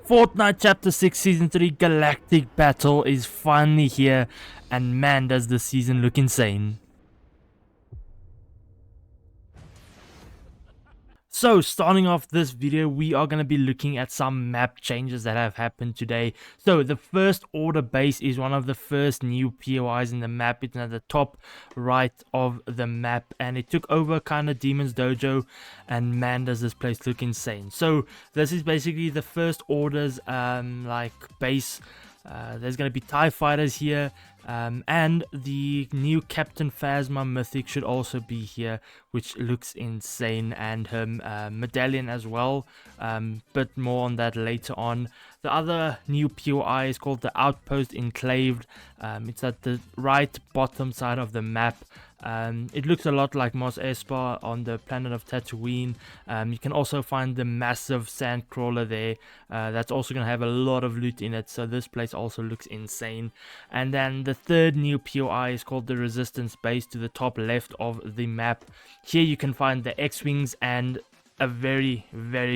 Fortnite Chapter 6 Season 3 Galactic Battle is finally here, and man does this season look insane. So starting off this video, we are going to be looking at some map changes that have happened today. So the first order base is one of the first new POIs in the map. It's at the top right of the map, and it took over kind of Demon's Dojo, and man does this place look insane. So this is basically the first order's base. There's going to be TIE fighters here, and the new Captain Phasma mythic should also be here, which looks insane, and her medallion as well, but more on that later on. The other new POI is called the Outpost Enclaved. It's at the right bottom side of the map. It looks a lot like Mos Espa on the planet of Tatooine. You can also find the massive sand crawler there. That's also going to have a lot of loot in it, so this place also looks insane. And then the third new POI is called the Resistance Base, to the top left of the map. Here you can find the X-Wings and a very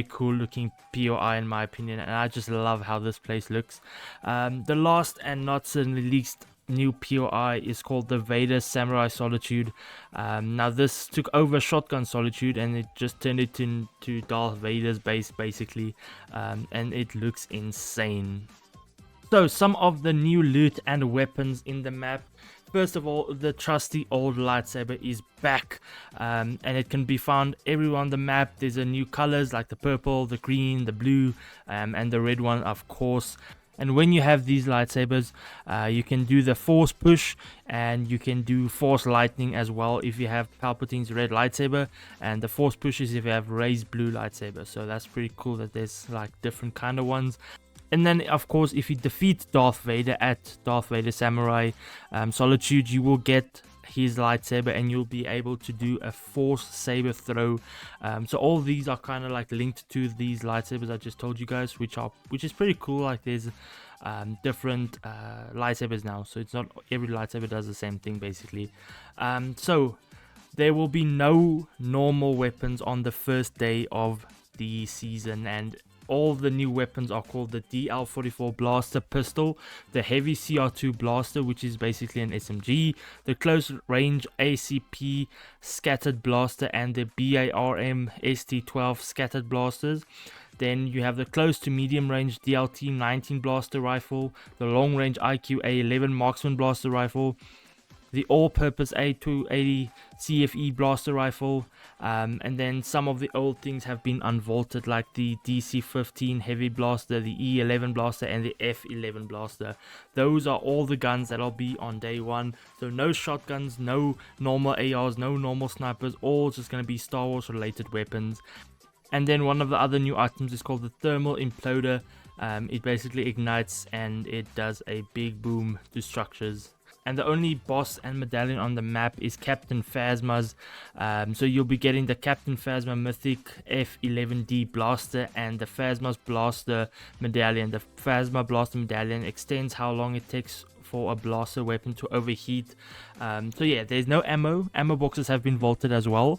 cool looking POI in my opinion, and I just love how this place looks. The last and not certainly least new POI is called the Vader Samurai Solitude. Now this took over Shotgun Solitude and it just turned it into Darth Vader's base basically, and it looks insane. So some of the new loot and weapons in the map. First of all, the trusty old lightsaber is back, and it can be found everywhere on the map. There's a new colors like the purple, the green, the blue, and the red one of course. And when you have these lightsabers, you can do the force push, and you can do force lightning as well if you have Palpatine's red lightsaber, and the force push is if you have Rey's blue lightsaber. So that's pretty cool that there's like different kind of ones. And then, of course, if you defeat Darth Vader at Darth Vader Samurai Solitude, you will get his lightsaber and you'll be able to do a force saber throw. So all these are kind of like linked to these lightsabers I just told you guys, which is pretty cool. Like there's different lightsabers now, so it's not every lightsaber does the same thing basically. So there will be no normal weapons on the first day of the season, and all the new weapons are called the DL-44 Blaster Pistol, the Heavy CR2 Blaster, which is basically an SMG, the Close Range ACP Scattered Blaster, and the BARM ST-12 Scattered Blasters. Then you have the Close to Medium Range DLT-19 Blaster Rifle, the Long Range IQ A11 Marksman Blaster Rifle, the all-purpose A280 CFE blaster rifle, and then some of the old things have been unvaulted, like the DC-15 heavy blaster, the E11 blaster, and the F11 blaster. Those are all the guns that'll be on day one. So no shotguns, no normal ARs, no normal snipers, all just going to be Star Wars related weapons. And then one of the other new items is called the Thermal Imploder. It basically ignites and it does a big boom to structures. And the only boss and medallion on the map is Captain Phasma's. So you'll be getting the Captain Phasma Mythic F11D Blaster and the Phasma's Blaster Medallion. The Phasma Blaster Medallion extends how long it takes for a blaster weapon to overheat. So yeah, there's no ammo. Ammo boxes have been vaulted as well,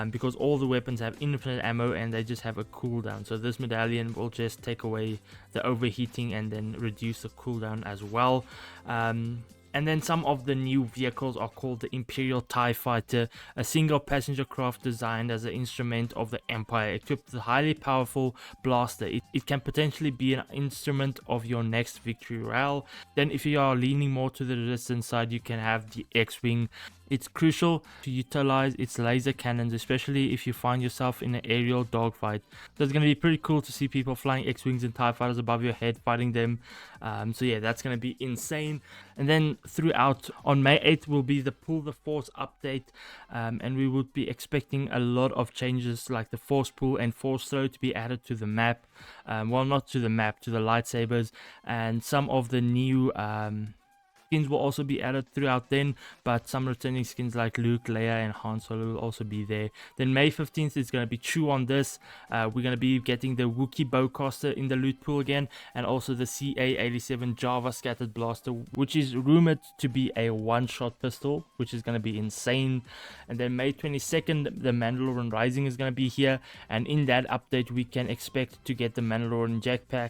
because all the weapons have infinite ammo and they just have a cooldown. So this medallion will just take away the overheating and then reduce the cooldown as well. And then some of the new vehicles are called the Imperial TIE Fighter, a single passenger craft designed as an instrument of the Empire, equipped with a highly powerful blaster. It can potentially be an instrument of your next victory royale. Then if you are leaning more to the resistance side, you can have the X-Wing. It's crucial to utilize its laser cannons, especially if you find yourself in an aerial dogfight. So it's going to be pretty cool to see people flying X-Wings and TIE Fighters above your head fighting them. So yeah, that's going to be insane. And then throughout, on May 8th will be the Pull the Force update, and we would be expecting a lot of changes like the Force Pull and Force Throw to be added to the map. Well, not to the map, to the lightsabers, and some of the new Skins will also be added throughout then, but some returning skins like Luke, Leia, and Han Solo will also be there. Then May 15th is going to be Chew on this. We're going to be getting the Wookiee Bowcaster in the loot pool again, and also the CA87 Java Scattered Blaster, which is rumored to be a one-shot pistol, which is going to be insane. And then May 22nd, the Mandalorian Rising is going to be here, and in that update we can expect to get the Mandalorian Jetpack,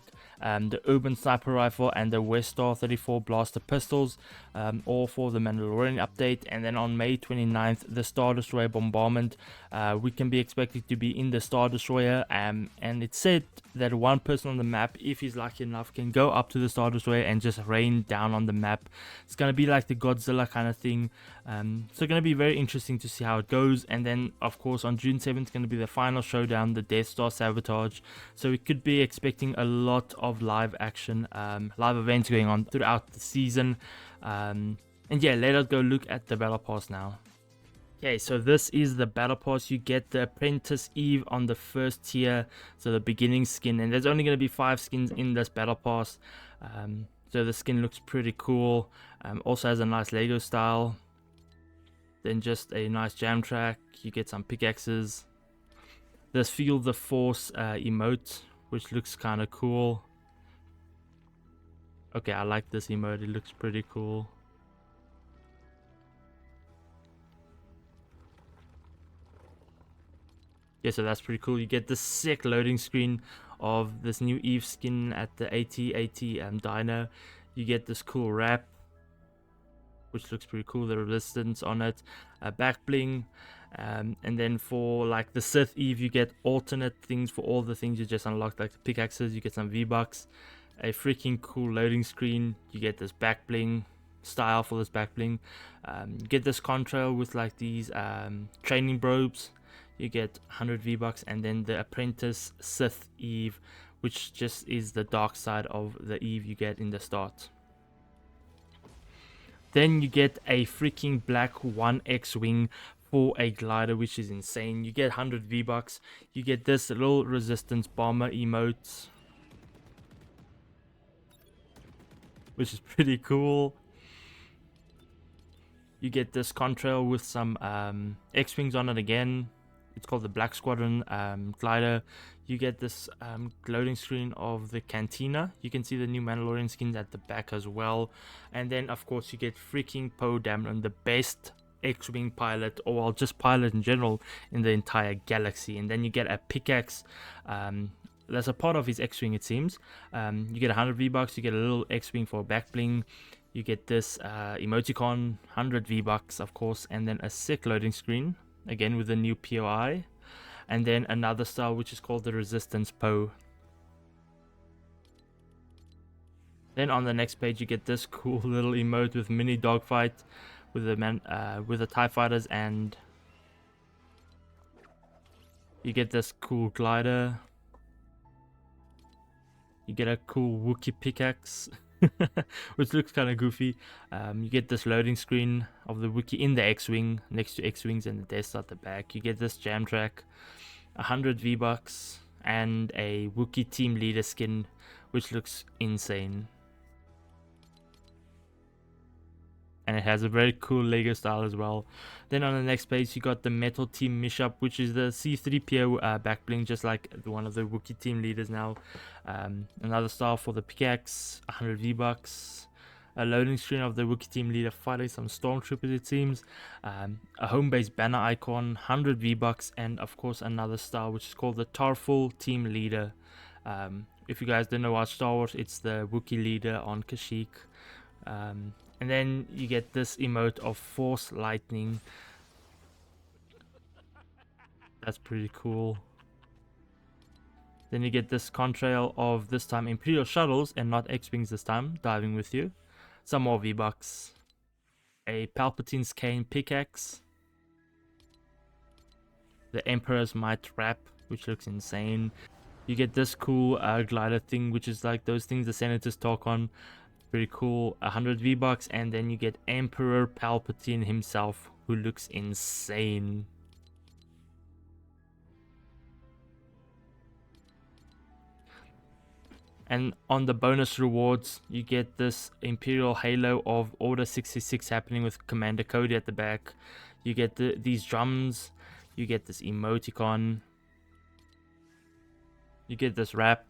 the Urban Sniper Rifle, and the Westar 34 Blaster Pistols, all for the Mandalorian update. And then on May 29th, the Star Destroyer Bombardment, we can be expected to be in the Star Destroyer, and it's said that one person on the map, if he's lucky enough, can go up to the Star Destroyer and just rain down on the map. It's going to be like the Godzilla kind of thing, so going to be very interesting to see how it goes. And then of course on June 7th going to be the final showdown, the Death Star Sabotage, so we could be expecting a lot of live action, live events going on throughout the season. And yeah, let us go look at the battle pass now. Okay, so this is the battle pass. You get the Apprentice Eve on the first tier, so the beginning skin, and there's only going to be 5 skins in this battle pass. So the skin looks pretty cool. Also has a nice Lego style. Then just a nice jam track. You get some pickaxes. This Feel the Force emote, which looks kind of cool. Okay, I like this emote, it looks pretty cool. Yeah, so that's pretty cool. You get this sick loading screen of this new Eve skin at the AT-AT diner. You get this cool wrap, which looks pretty cool, the resistance on it, back bling, and then for like the Sith Eve you get alternate things for all the things you just unlocked, like the pickaxes. You get some V-Bucks, a freaking cool loading screen. You get this back bling style for this back bling. You get this contrail with like these training robes. You get 100 V-Bucks, and then the Apprentice Sith Eve, which just is the dark side of the Eve you get in the start. Then you get a freaking black 1X wing for a glider, which is insane. You get 100 V-Bucks. You get this little resistance bomber emote, which is pretty cool. You get this contrail with some X-wings on it again. It's called the Black Squadron glider. You get this loading screen of the Cantina. You can see the new Mandalorian skins at the back as well. And then of course you get freaking Poe Dameron, the best X-wing pilot, or well, just pilot in general in the entire galaxy. And then you get a pickaxe that's a part of his X-wing, it seems. You get 100 V-Bucks. You get a little X-wing for back bling. You get this emoticon, 100 V-Bucks of course, and then a sick loading screen again with the new POI, and then another style which is called the Resistance Poe. Then on the next page you get this cool little emote with mini dogfight with the TIE fighters, and you get this cool glider. You get a cool Wookiee pickaxe which looks kind of goofy. You get this loading screen of the Wookiee in the X-wing next to X-wings and the Death Star at the back. You get this jam track, 100 V-Bucks, and a Wookiee team leader skin, which looks insane. And it has a very cool Lego style as well. Then on the next page you got the Metal Team Mishap, which is the C-3PO back bling, just like one of the Wookiee team leaders now. Another style for the pickaxe, 100 V-Bucks. A loading screen of the Wookiee team leader fighting some stormtroopers, it seems. A home base banner icon, 100 V-Bucks, and of course another style which is called the Tarful team leader. If you guys don't know about Star Wars, it's the Wookiee leader on Kashyyyk. And then you get this emote of Force Lightning. That's pretty cool. Then you get this contrail of, this time, Imperial shuttles and not X-wings this time, diving with you. Some more V-Bucks. A Palpatine's cane pickaxe. The Emperor's Might wrap, which looks insane. You get this cool glider thing, which is like those things the senators talk on. Pretty cool. 100 V-Bucks, and then you get Emperor Palpatine himself, who looks insane. And on the bonus rewards, you get this Imperial Halo of Order 66 happening with Commander Cody at the back. You get these drums, you get this emoticon, you get this wrap,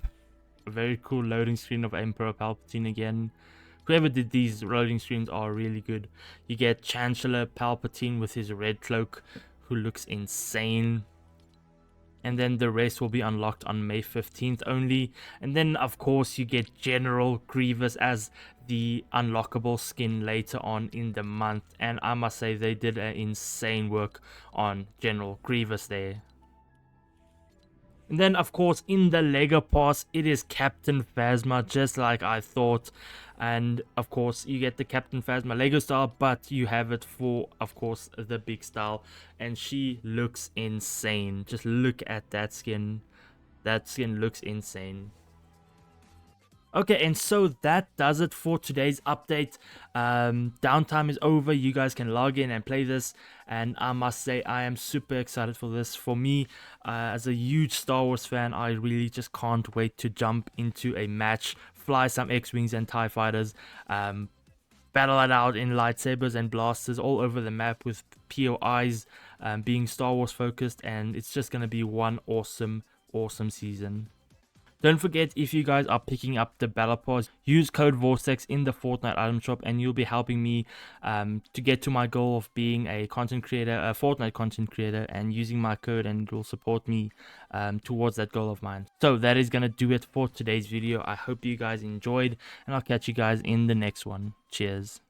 a very cool loading screen of Emperor Palpatine again. Whoever did these loading screens are really good. You get Chancellor Palpatine with his red cloak, who looks insane. And then the rest will be unlocked on May 15th only. And then of course you get General Grievous as the unlockable skin later on in the month, and I must say they did an insane work on General Grievous there. And then of course in the Lego Pass it is Captain Phasma, just like I thought. And of course you get the Captain Phasma Lego style, but you have it for of course the big style, and she looks insane. Just look at that skin. That skin looks insane. Okay, and so that does it for today's update. Downtime is over. You guys can log in and play this, and I must say I am super excited for this. For me, as a huge Star Wars fan, I really just can't wait to jump into a match, fly some X-Wings and TIE Fighters, battle it out in lightsabers and blasters all over the map with POIs being Star Wars focused, and it's just going to be one awesome season. Don't forget, if you guys are picking up the Battle Pass, use code Vortex in the Fortnite item shop, and you'll be helping me to get to my goal of being a content creator, a Fortnite content creator, and using my code, and it will support me towards that goal of mine. So that is going to do it for today's video. I hope you guys enjoyed, and I'll catch you guys in the next one. Cheers.